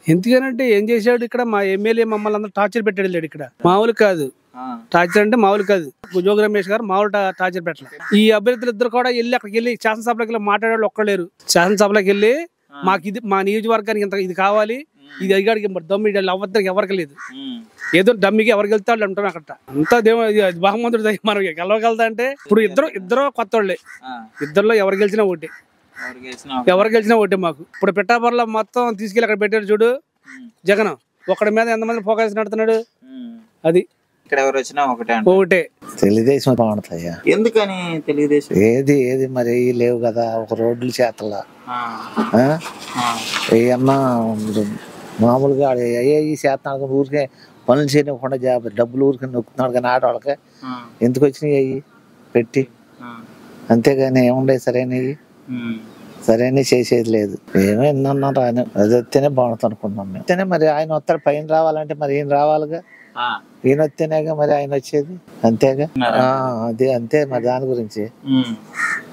ఎందుకనంటే ఏం చేశాడు ఇక్కడ మా ఎమ్మెల్యే మమ్మల్ని అందరూ టార్చర్ పెట్టాడు వెళ్ళాడు ఇక్కడ మామూలు కాదు టార్చర్ అంటే మామూలు కాదు జోగి రమేష్ గారు మామూలు టార్చర్ పెట్టాలి ఈ అభ్యర్థులు ఇద్దరు కూడా వెళ్ళి అక్కడికి వెళ్ళి శాసనసభలోకి వెళ్ళి మాట్లాడే ఒక్కలేరు శాసనసభలోకి వెళ్ళి మాకు ఇది మా నియోజకవర్గానికి ఇంత ఇది కావాలి ఇది అడిగాడికి దమ్మి అవ్వద్దానికి ఎవరికి లేదు ఏదో డమ్మికి ఎవరికి వెళ్తాడు అంటాం అక్కడ అంతా బహుమంతుడు మనం గెలవగలుగుతా అంటే ఇప్పుడు ఇద్దరు కొత్త వాళ్ళే ఇద్దరులో ఎవరు గెలిచినా ఒకటి మాకు ఇప్పుడు పిఠాపురంలో మొత్తం తీసుకెళ్ళి అక్కడ పెట్టాడు చూడు జగన్ ఒకటి మీద ఎంతమంది ఫోకస్ నడుతున్నాడు అది ఇక్కడ ఎవరు వచ్చినా ఒకటే తెలుగుదేశం బాగుంటాయా ఎందుకని తెలుగుదేశం ఏది మరి లేవు కదా ఒక రోడ్లు చేతలా ఏమన్నా మామూలుగా అయ్యే చేస్తున్నాడు ఊరికే పనులు చేయకుండా డబ్బులు ఊరికి నొక్కుతున్నాడు కానీ ఆడవాళ్ళకి ఎందుకు వచ్చినాయి అయ్యి పెట్టి అంతేగాని ఏముండే సరైనవి చేసేది లేదు ఏమో ఎన్నన్నారు ఆయన అది వస్తేనే బాగుంటుంది అనుకున్నాం మేము వస్తేనే మరి ఆయన వస్తాడు పైన రావాలంటే మరి ఈయన రావాలిగా ఈయన వస్తేనేగా మరి ఆయన వచ్చేది అంతేగా అది అంతే మరి దాని గురించి